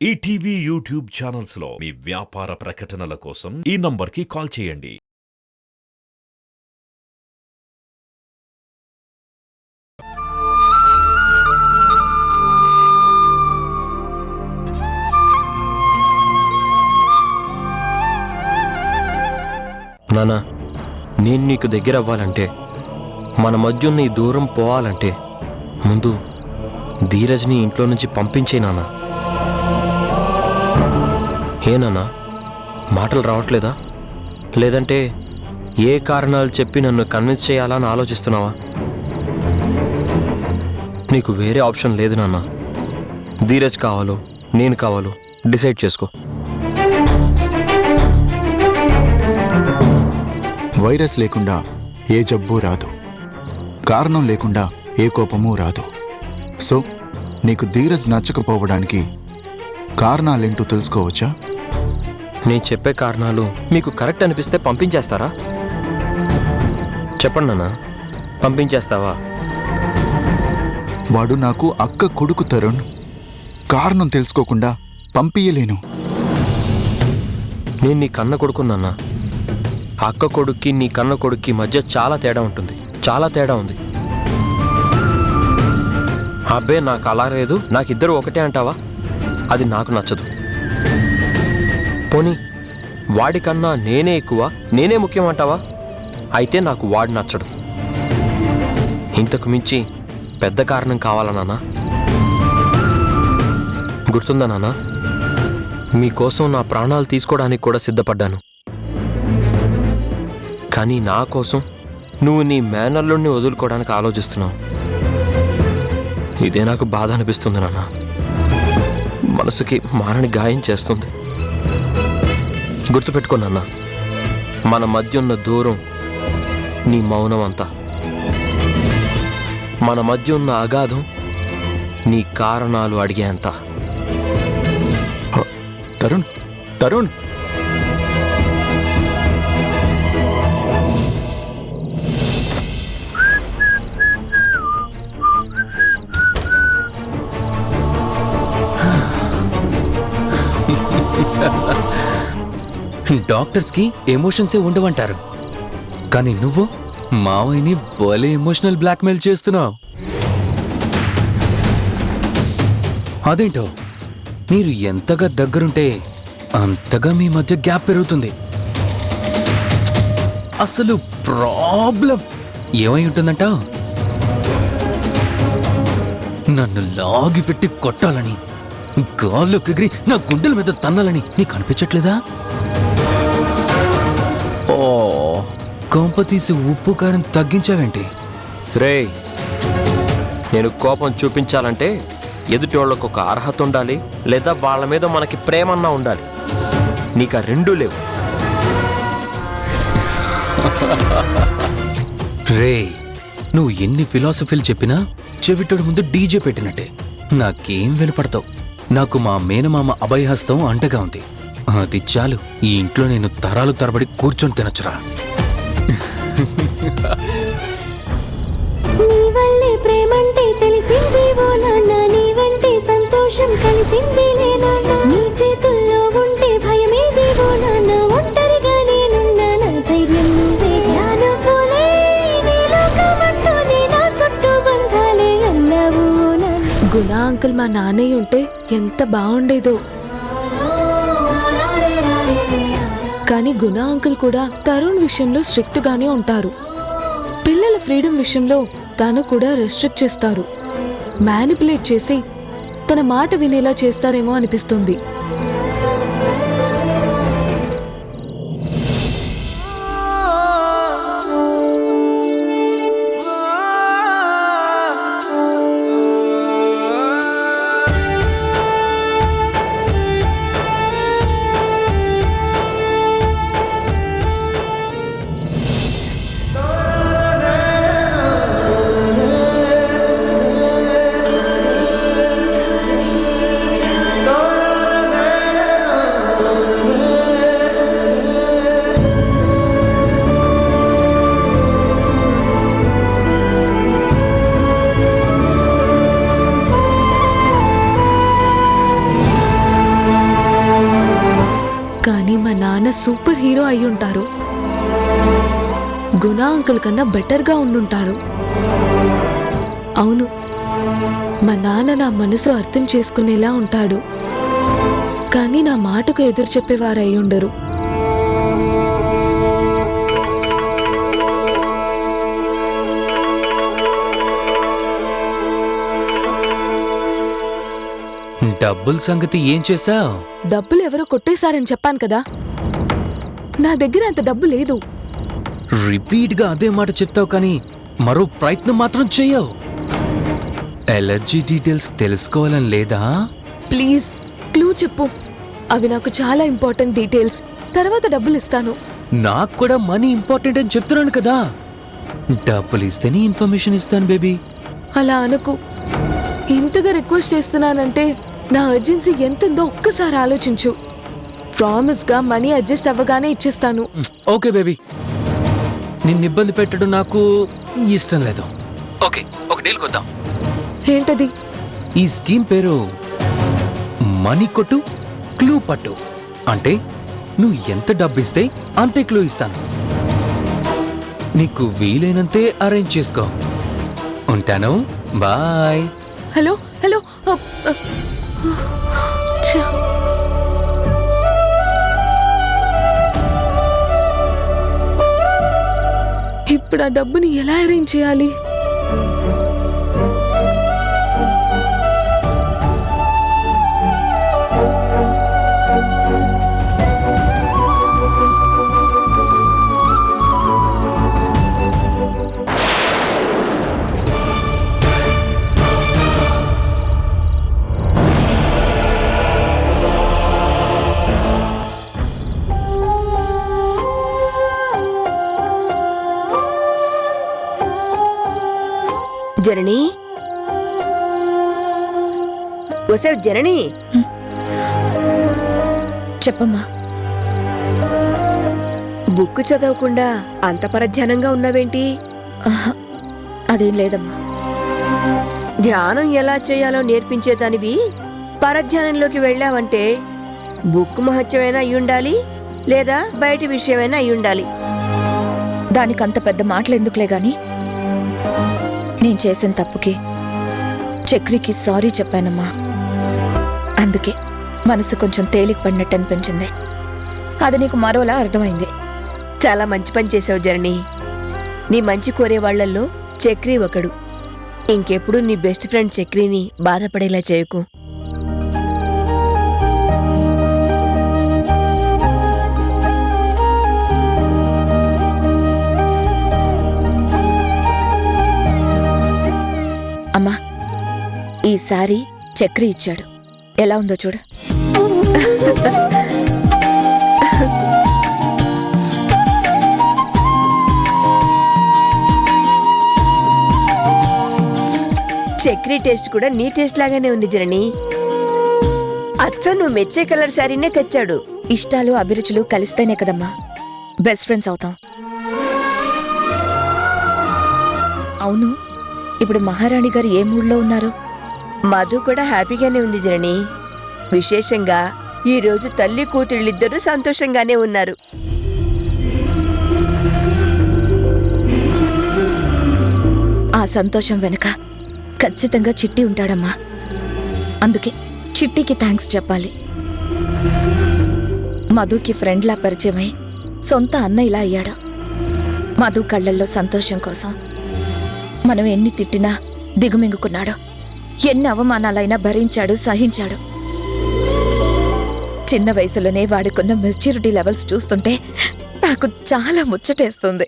ETV YouTube channels లో మీ వ్యాపార ప్రకటనల కోసం ఈ నంబర్కి కాల్ చేయండి. నానా, నేను నీకు దగ్గర అవ్వాలంటే, మన మధ్య ఉన్న ఈ దూరం పోవాలంటే ముందు ధీరజ్ని ఇంట్లో నుంచి పంపించే నాన్న. ఏనా మాటలు రావట్లేదా? లేదంటే ఏ కారణాలు చెప్పి నన్ను కన్విన్స్ చేయాలని ఆలోచిస్తున్నావా? నీకు వేరే ఆప్షన్ లేదు నాన్న. ధీరజ్ కావాలో నేను కావాలో డిసైడ్ చేసుకో. వైరస్ లేకుండా ఏ జబ్బు రాదు, కారణం లేకుండా ఏ కోపమూ రాదు. సో నీకు ధీరజ్ నచ్చకపోవడానికి కారణాలేంటో తెలుసుకోవచ్చా? నేను చెప్పే కారణాలు మీకు కరెక్ట్ అనిపిస్తే పంపించేస్తారా? చెప్పండి నాన్న, పంపించేస్తావా? వాడు నాకు అక్క కొడుకు తరుణ్. కారణం తెలుసుకోకుండా పంపించలేను. నేను నీ కన్న కొడుకున్నానా? అక్క కొడుక్కి నీ కన్న కొడుక్కి మధ్య చాలా తేడా ఉంటుంది, చాలా తేడా ఉంది. అబ్బే నాకు అలా లేదు, నాకిద్దరు ఒకటే అంటావా? అది నాకు నచ్చదు. పోనీ వాడికన్నా నేనే ఎక్కువ, నేనే ముఖ్యం అంటావా? అయితే నాకు వాడు నచ్చడు. ఇంతకు మించి పెద్ద కారణం కావాలా నాన్న? గుర్తుందా నాన్న, మీకోసం నా ప్రాణాలు తీసుకోవడానికి కూడా సిద్ధపడ్డాను. కానీ నా కోసం నువ్వు నీ మేనల్లుడిని వదులుకోవడానికి ఆలోచిస్తున్నావు. ఇదే నాకు బాధ అనిపిస్తుంది నాన్న. మనసుకి మారని గాయం చేస్తుంది. గుర్తుపెట్టుకో నాన్న, మన మధ్య ఉన్న దూరం నీ మౌనం అంతా. మన మధ్య ఉన్న అగాధం నీ కారణాలు అడిగేంత. తరుణ్, తరుణ్, డాక్టర్స్కి ఎమోషన్సే ఉండవంటారు, కానీ నువ్వు మావయ్యని భలే ఎమోషనల్ బ్లాక్మెయిల్ చేస్తున్నావు. అదేంటో, మీరు ఎంతగా దగ్గరుంటే అంతగా మీ మధ్య గ్యాప్ పెరుగుతుంది. అసలు ప్రాబ్లం ఏమై ఉంటుందంటావు? నన్ను లాగి పెట్టి కొట్టాలని, గాల్లోకి ఎగిరి నా గుండెల మీద తన్నాలని నీకు అనిపించట్లేదా? ఓ, కొంప తీసి ఉప్పు కారం తగ్గించావేంటి? రేయ్, నేను కోపం చూపించాలంటే ఎదుటోళ్ళకు ఒక అర్హత ఉండాలి, లేదా వాళ్ళ మీద మనకి ప్రేమన్నా ఉండాలి. నీకు ఆ రెండూ లేవు. రే, నువ్వు ఎన్ని ఫిలాసఫీలు చెప్పినా చెవిటోడు ముందు డీజే పెట్టినట్టే. నాకేం వినపడతావు. నాకు మా మేనమామ అభయహస్తం అంటగా ఉంది. అది చాలు, ఈ ఇంట్లో నేను తరాలు తరబడి కూర్చొని తినచ్చురా. గుణ అంకుల్ మా నాన్నయ్య ఉంటే ఎంత బాగుండేదో. కానీ గుణ అంకుల్ కూడా తరుణ్ విషయంలో స్ట్రిక్ట్ గానే ఉంటారు. పిల్లల ఫ్రీడమ్ విషయంలో తను కూడా రెస్ట్రిక్ట్ చేస్తారు. మ్యానిపులేట్ చేసి తన మాట వినేలా చేస్తారేమో అనిపిస్తుంది. కన్నా సూపర్ హీరో అయి ఉంటారు. గుణ అంకుల్ కన్నా బెటర్గా ఉండుంటారు. అవును, మా నాన్న నా మనసు అర్థం చేసుకునేలా ఉంటాడు. కానీ నా మాటకు ఎదురు చెప్పేవారు అయి ఉండరు. డబ్బుల సంగతి ఏం చేశావు? డబ్బులు ఎవరో కొట్టేశారని చెప్పాను కదా. నా దగ్గర అంత డబ్బు లేదు. రిపీట్గా అదే మాట చెప్తావు కానీ మరో ప్రయత్నం మాత్రం చెయ్యవు. ఎలర్జీ డీటెయిల్స్ తెలుసుకోవాలని లేదా? ప్లీజ్ క్లూ చెప్పు. అవి నాకు చాలా ఇంపార్టెంట్ డీటెయిల్స్. తర్వాత డబ్బులు ఇస్తాను. నాకు కూడా మనీ ఇంపార్టెంట్ అని చెప్తున్నాను కదా. డబ్బులు ఇస్తేనే ఇన్ఫర్మేషన్ ఇస్తాను బేబీ. అలా అనుకు. ఇంతగా రిక్వెస్ట్ చేస్తున్నానంటే నా అర్జెన్సీ ఎంతుందో ఒక్కసారి ఆలోచించు. ప్రామిస్గా మనీ అడ్జస్ట్ అవ్వగానే ఇచ్చేస్తాను. ఓకే బేబీ, నిన్ను ఇబ్బంది పెట్టడం నాకు ఇష్టం లేదు. ఓకే, ఒక డీల్ కొద్దాం. ఏంటది? ఈ స్కీమ్ పేరు మనీ కొట్టు క్లూ పట్టు. అంటే నువ్వు ఎంత డబ్బు ఇస్తే అంతే క్లూ ఇస్తాను. నీకు వీలైనంతే అరేంజ్ చేసుకో. ఉంటాను, బాయ్. హలో హలో ఛ! ఇప్పుడు ఆ డబ్బుని ఎలా అరేంజ్ చేయాలి? జనని, వసే జనని, చెప్పమ్మా. బుక్ చదవకుండా అంత పరధ్యానంగా ఉన్నావేంటి? ఆహా, అదేం లేదమ్మా. ధ్యానం ఎలా చేయాలో నేర్పించేదానివి పరధ్యానంలోకి వెళ్ళావంటే బుక్ మహత్యమైనా అయ్యుండాలి, లేదా బయటి విషయమైనా అయ్యుండాలి. దానికంత పెద్ద మాటలు ఎందుకులే గాని, నేను చేసిన తప్పుకి చక్రికి సారీ చెప్పానమ్మా. అందుకే మనసు కొంచెం తేలిక పడినట్టు అనిపించింది. అది నీకు మరోలా అర్థమైంది. చాలా మంచి పని చేసావు జనని. నీ మంచి కోరే వాళ్లల్లో చక్రి ఒకడు. ఇంకెప్పుడు నీ బెస్ట్ ఫ్రెండ్ చక్రిని బాధపడేలా చేయకు. అమ్మా, ఈ సారీ చక్రి ఇచ్చాడు. ఎలా ఉందో చూడు. చక్రి టేస్ట్ కూడా నీ టేస్ట్ లాగానే ఉంది జనని. అచ్చ నువ్వు మెచ్చే కలర్ శారీనే తెచ్చాడు. ఇష్టాలు అభిరుచులు కలిస్తేనే కదమ్మా బెస్ట్ ఫ్రెండ్స్ అవుతాం. అవును, ఇప్పుడు మహారాణి గారు ఏ మూడ్లో ఉన్నారు? మధు కూడా హ్యాపీగానే ఉంది జనని. విశేషంగా ఈ రోజు తల్లి కూతుళ్ళిద్దరూ సంతోషంగానే ఉన్నారు. ఆ సంతోషం వెనుక ఖచ్చితంగా చిట్టి ఉంటాడమ్మా. అందుకే చిట్టికి థ్యాంక్స్ చెప్పాలి. మధుకి ఫ్రెండ్లా పరిచయమై సొంత అన్న ఇలా అయ్యాడు. మధు కళ్ళల్లో సంతోషం కోసం మనం ఎన్ని తిట్టినా దిగుమింగుకున్నాడు. ఎన్ని అవమానాలైనా భరించాడు, సహించాడు. చిన్న వయసులోనే వాడుకున్న మెచ్యూరిటీ లెవెల్స్ చూస్తుంటే నాకు చాలా ముచ్చటేస్తుంది.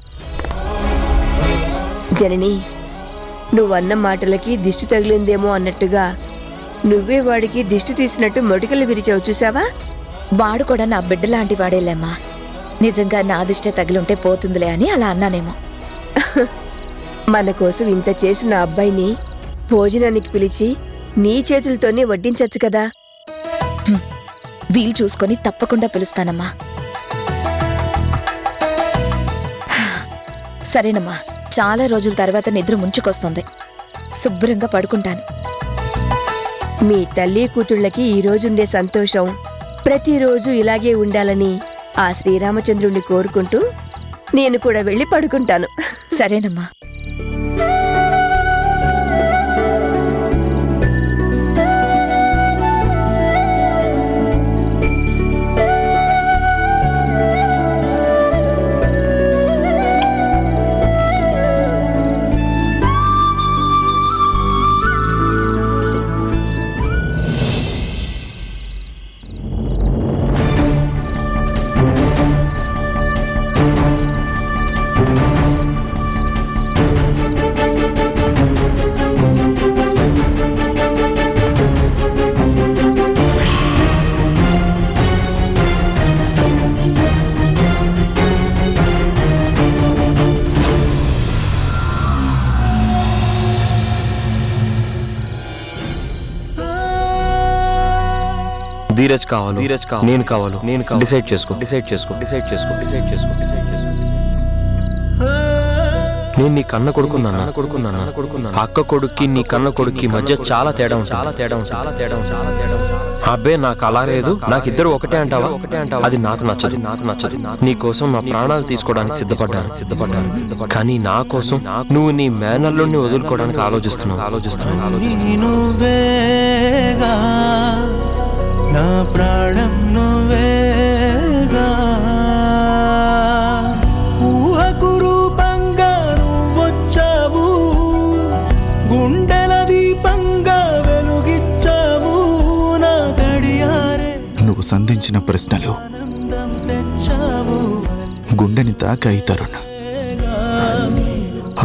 జనని, నువ్వన్న మాటలకి దిష్టి తగిలిందేమో అన్నట్టుగా నువ్వే వాడికి దిష్టి తీసినట్టు మొటికలు విరిచావు, చూసావా? వాడు కూడా నా బిడ్డలాంటి వాడేలేమ్మా. నిజంగా నా దిష్టే తగిలుంటే పోతుందిలే అని అలా అన్నానేమో. మన కోసం ఇంత చేసిన అబ్బాయిని భోజనానికి పిలిచి నీ చేతులతోనే వడ్డించచ్చు కదా. వీలు చూసుకొని తప్పకుండా పిలుస్తానమ్మా. సరేనమ్మా, చాలా రోజుల తర్వాత నిద్ర ముంచుకొస్తుంది. శుభ్రంగా పడుకుంటాను. మీ తల్లి కూతుళ్ళకి ఈ రోజుండే సంతోషం ప్రతిరోజు ఇలాగే ఉండాలని ఆ శ్రీరామచంద్రుణ్ణి కోరుకుంటూ నేను కూడా వెళ్ళి పడుకుంటాను. సరేనమ్మా. ధీరజ్ కావాలి, నేను కావాలి, డిసైడ్ చేసుకో. నేను నీ కన్న కొడుకున్నానా? అక్క కొడుక్కి నీ కన్న కొడుక్కి మధ్య చాలా తేడా ఉంటుంది. అబ్బే నాకు అలా లేదు, నాకిద్దరు ఒకటే అంటావా? అది నాకు నచ్చదు. నీ కోసం నా ప్రాణాలు తీసుకోవడానికి సిద్ధపడ్డాను. కానీ నా కోసం నువ్వు నీ మేనల్లుని వదులుకోవడానికి ఆలోచిస్తున్నావు. నా ప్రాణం నువ్వేగా, ఊహకు రూపంగా నువ్వొచ్చావు, గుండెల దీపంగా వెలుగిచ్చావు, నా గడియారే నువ్వు సంధించిన ప్రశ్నలు తెచ్చావు. గుండెని తాకాయి తరుణ్.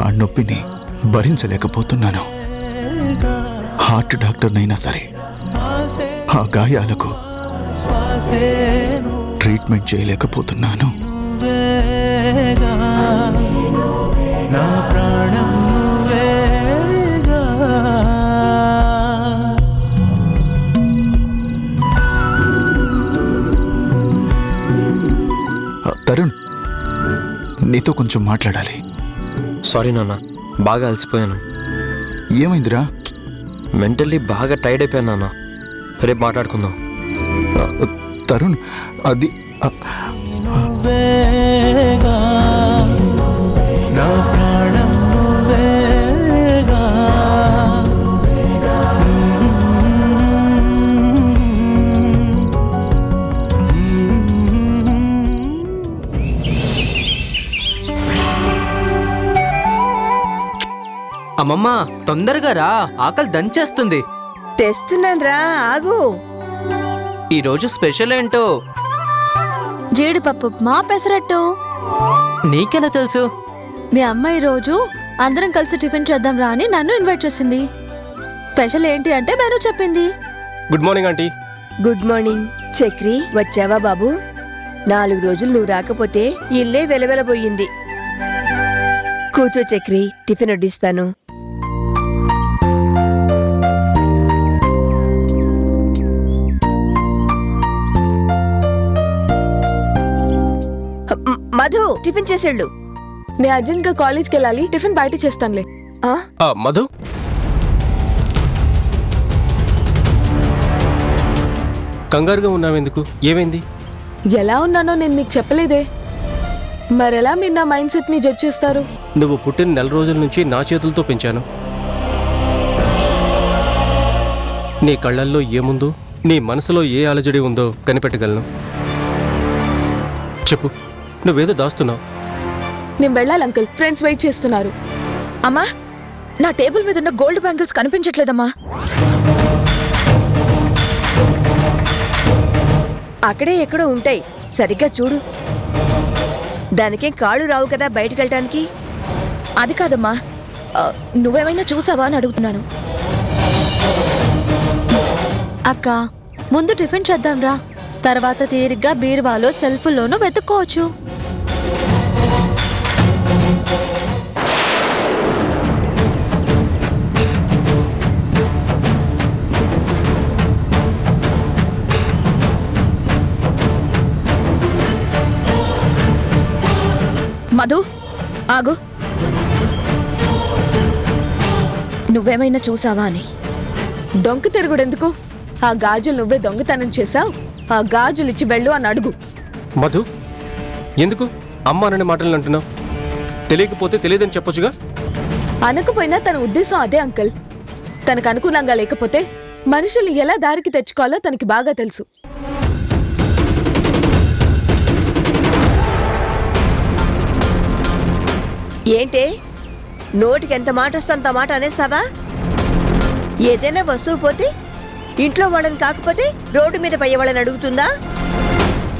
ఆ నొప్పిని భరించలేకపోతున్నాను. హార్ట్ డాక్టర్నైనా సరే ఆ గాయాలకు ట్రీట్మెంట్ చేయలేకపోతున్నాను. నా ప్రాణం నువ్వేగా. తరుణ్, నీతో కొంచెం మాట్లాడాలి. సారీ నాన్న, బాగా అలసిపోయాను. ఏమైందిరా? మెంటల్లీ బాగా టైర్డ్ అయిపోయాను నాన్న. రేపు మాట్లాడుకుందాం. తరుణ్, అది నువ్వేగా, నా ప్రాణం నువ్వేగా. అమ్మమ్మ తొందరగా రా, ఆకలి దంచేస్తుంది. తెస్తున్నాన్రా, ఆగు. ఈరోజు స్పెషల్ ఏంటో? జీడిపప్పు ఉప్మా, పెసరట్టు. నీకెలా తెలుసు? మీ అమ్మ ఈ రోజు అందరం కలిసి టిఫిన్ చేద్దాం రా అని నన్ను ఇన్వైట్ చేసింది. స్పెషల్ ఏంటి అంటే మెనూ చెప్పింది. Good morning aunty. Good morning. Chakri, వచ్చావా బాబు? 4 రోజులు నువ్వు రాకపోతే ఇల్లే వెలవెలబోయింది. కూర్చో చక్రి, టిఫిన్ వడ్డిస్తాను. మధు, టిఫిన్ చేసేళ్ళు. నేను అర్జెంట్ గా కాలేజ్కి వెళ్ళాలి, టిఫిన్ బయట చేస్తానులే. మధు, కంగారుగా ఉన్నావెందుకు? ఏమైంది? ఎలా ఉన్నానో నేను మీకు చెప్పలేదే. మరెలా మీరు నా మైండ్ సెట్ ని జడ్జ్ చేస్తారు? నువ్వు పుట్టిన 4 రోజుల నుంచి నా చేతులతో పెంచాను. నీ కళ్ళల్లో ఏముందో, నీ మనసులో ఏ అలజడి ఉందో కనిపెట్టగలను. చెప్పు, నువ్వేదో దాస్తున్నావు. నేను వెళ్ళాలి అంకుల్, ఫ్రెండ్స్ వెయిట్ చేస్తున్నారు. అమ్మా, నా టేబుల్ మీద ఉన్న గోల్డ్ బ్యాంగిల్స్ కనిపించట్లేదమ్మా. అక్కడే ఎక్కడో ఉంటాయి, సరిగ్గా చూడు. దానికేం కాళ్ళు రావు కదా బయటకెళ్ళటానికి. అది కాదమ్మా, నువ్వేమైనా చూసావా అని అడుగుతున్నాను. అక్క, ముందు టిఫిన్ చేద్దాం రా, తర్వాత తీరిగ్గా బీరువాలో సెల్ఫ్లోనూ వెతుక్కోవచ్చు. మధు, ఆగు. నువ్వేమైనా చూసావా అని. దొంగ తిరుగుడెందుకు? ఆ గాజులు నువ్వే దొంగతనం చేశావు, ఆ గాజులు ఇచ్చి వెళ్ళు అని అడుగు. మధు, ఎందుకు అమ్మ అనే మాటలు అంటున్నావు? తెలియకపోతే తెలియదని చెప్పొచ్చుగా. అనకపోయినా తన ఉద్దేశం అదే అంకుల్. తనకు అనుకూలంగా లేకపోతే మనుషుల్ని ఎలా దారికి తెచ్చుకోవాలో తనకి బాగా తెలుసు. ఏంటే నోటికి ఎంత మాట వస్తే అంత మాట అనేస్తావా? ఏదైనా వస్తువు పోతే ఇంట్లో వాళ్ళని కాకపోతే రోడ్డు మీద పోయే వాళ్ళని అడుగుతుందా?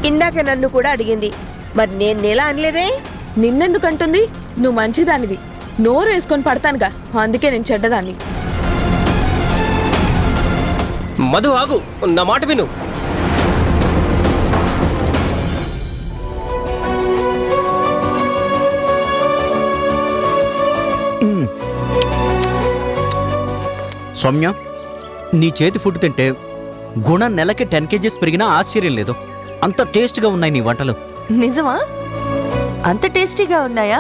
ఇందాక నన్ను కూడా అడిగింది, మరి నేను నేలా అనలేదే. నిన్నెందుకంటుంది? నువ్వు మంచిదానివి, నోరు వేసుకొని పడతానుగా, అందుకే నేను చెడ్డదాన్ని. మధు ఆగు, నా మాట విను. సౌమ్య, నీ చేతి ఫుడ్ తింటే గుణ నెలకి 10 kgs పెరిగినా ఆశ్చర్యం లేదు. అంత టేస్ట్గా ఉన్నాయి నీ వంటలు. నిజమా? అంత టేస్టీగా ఉన్నాయా?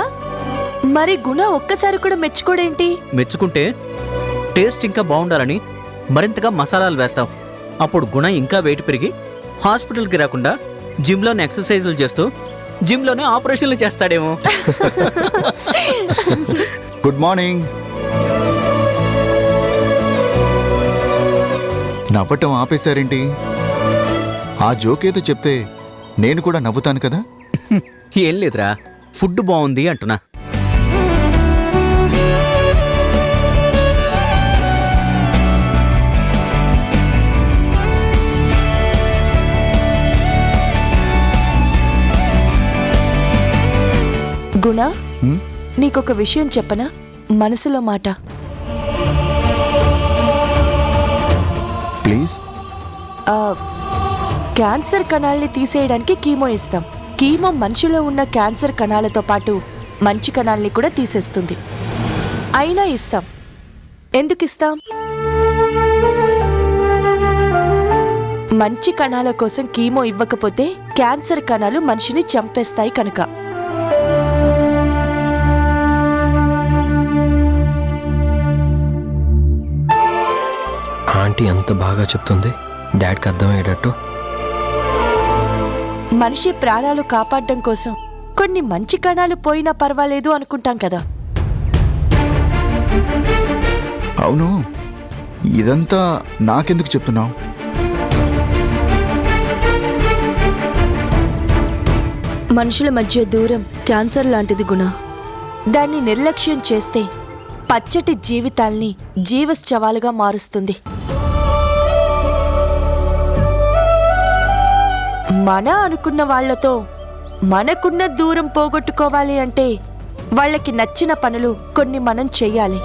మరి గుణ ఒక్కసారి కూడా మెచ్చుకోడేంటి? మెచ్చుకుంటే టేస్ట్ ఇంకా బాగుండాలని మరింతగా మసాలాలు వేస్తావు. అప్పుడు గుణ ఇంకా వెయిట్ పెరిగి హాస్పిటల్కి రాకుండా జిమ్లోనే ఎక్సర్సైజులు చేస్తూ జిమ్లోనే ఆపరేషన్లు చేస్తాడేమో. Good morning. నవ్వటం ఆపేశారేంటి? ఆ జోకేదో చెప్తే నేను కూడా నవ్వుతాను కదా. ఏం లేదురా, ఫుడ్ బాగుంది అంటున్నా. గుణ, నీకొక విషయం చెప్పనా? మనసులో మాట. ప్లీజ్. క్యాన్సర్ కణాల్ని తీసేయడానికి కీమో ఇస్తాం. కీమో మనిషిలో ఉన్న క్యాన్సర్ కణాలతో పాటు మంచి కణాల్ని కూడా తీసేస్తుంది. అయినా ఇస్తాం. ఎందుకు ఇస్తాం? మంచి కణాల కోసం కీమో ఇవ్వకపోతే క్యాన్సర్ కణాలు మనిషిని చంపేస్తాయి కనుక. ఆంటీ ఎంత బాగా చెప్తుంది, డాడ్కి అర్థమయ్యేటట్టు. మనిషి ప్రాణాలు కాపాడడం కోసం కొన్ని మంచి కణాలు పోయినా పర్వాలేదు అనుకుంటాం కదా. అవును, ఇదంతా నాకెందుకు చెప్తున్నావు? మనుషుల మధ్య దూరం క్యాన్సర్ లాంటిది గుణ. దాన్ని నిర్లక్ష్యం చేస్తే పచ్చటి జీవితాల్ని జీవశ్చవాలుగా మారుస్తుంది. మన అనుకున్న వాళ్లతో మనకున్న దూరం పోగొట్టుకోవాలి అంటే వాళ్ళకి నచ్చిన పనులు కొన్ని మనం చెయ్యాలి.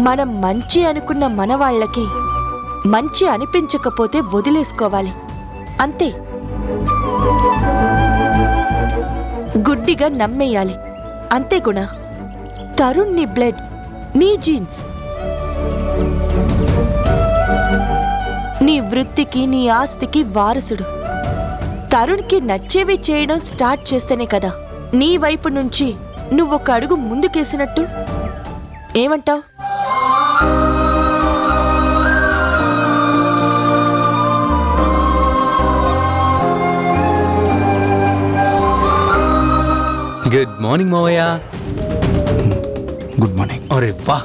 మనం మంచి అనుకున్న మన వాళ్ళకి మంచి అనిపించకపోతే వదిలేసుకోవాలి, అంతే. గుడ్డిగా నమ్మేయాలి, అంతే గుణ. తరుణ్ నీ బ్లడ్, నీ జీన్స్. నీ వృత్తికి నీ ఆస్తికి వారసుడు. తరుణ్కి నచ్చేవి చేయడం స్టార్ట్ చేస్తేనే కదా నీ వైపు నుంచి నువ్వొక అడుగు ముందుకేసినట్టు. ఏమంటావ్? గుడ్ మార్నింగ్ మావయ్య. Good morning. అరే వా,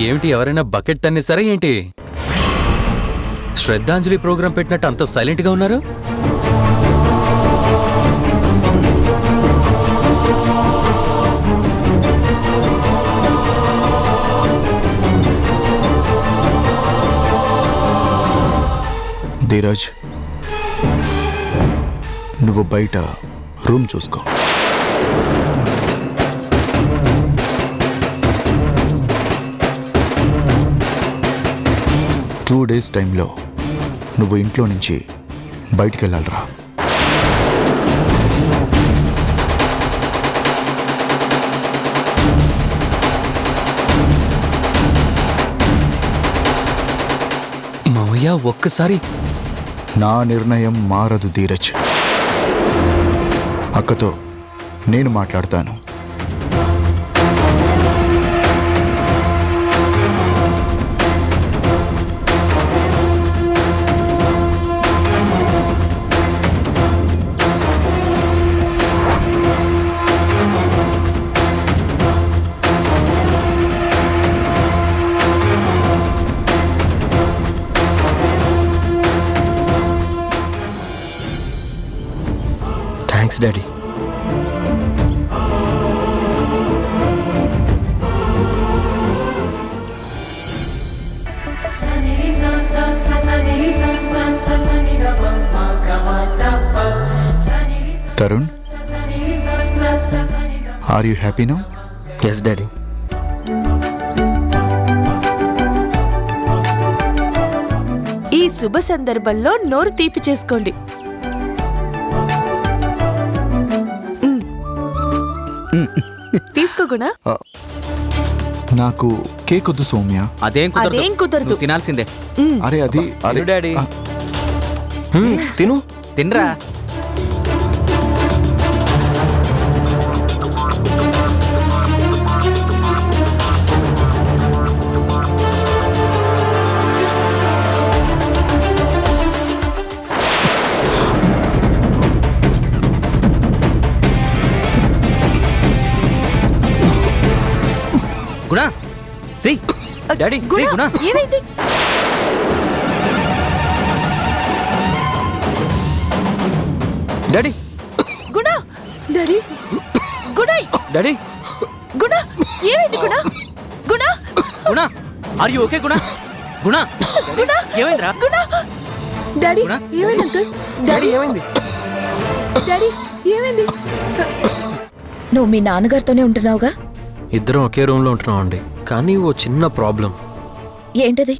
ఏమిటి ఎవరైనా బకెట్ తన్నేసారా ఏంటి? శ్రద్ధాంజలి ప్రోగ్రాం పెట్టినట్టు అంత సైలెంట్గా ఉన్నారు. ధీరజ్, నువ్వు బయట రూమ్ చూసుకో. టూ డేస్ టైంలో నువ్వు ఇంట్లో నుంచి బయటికి వెళ్ళాలిరా. మావయ్య ఒక్కసారి. నా నిర్ణయం మారదు ధీరజ్. అక్కతో నేను మాట్లాడతాను. Thanks daddy. Tarun, are you happy now? Yes daddy. ఈ శుభ సందర్భంలో నోరు తీపి చేసుకోండి. తీసుకోగునా? నాకు కేక్ వద్దు సౌమ్య. అదేం కుదరదు. నువ్వు తినాల్సిందే. అరే అది అరే డాడీ తిను. తినరా. గుణ రేయ్ డాడీ రేయ్ గుణ ఏమైంది? డాడీ గుణ డాడీ గుణ డాడీ గుణ ఏమైంది? గుణ గుణ గుణ ఆర్ యు ఓకే గుణ? గుణ గుణ ఏమైందిరా? గుణ డాడీ గుణ? ఏమైంది అంకుల్? డాడీ ఏమైంది? డాడీ ఏమైంది? నువ్వు మీ నాన్నగారితోనే ఉంటున్నావుగా? ఇద్దరం ఒకే రూమ్లో ఉంటున్నాం అండి, కానీ ఓ చిన్న ప్రాబ్లం. ఏంటది?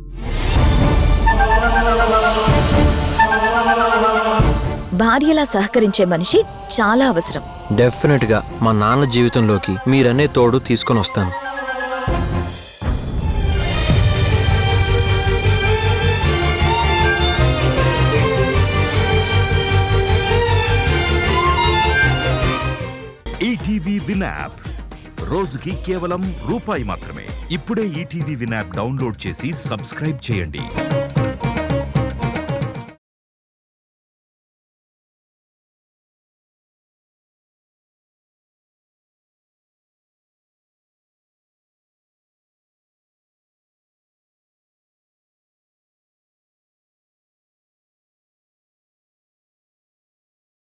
భార్యలా సహకరించే మనిషి చాలా అవసరం. డెఫినెట్గా మా నాన్న జీవితంలోకి మీరనే తోడు తీసుకొని వస్తాను. ఈటీవీ విన్ యాప్ రోజుకి కేవలం రూపాయి మాత్రమే. ఇప్పుడే ఈటీవీ విన్ యాప్ డౌన్లోడ్ చేసి సబ్స్క్రైబ్ చేయండి.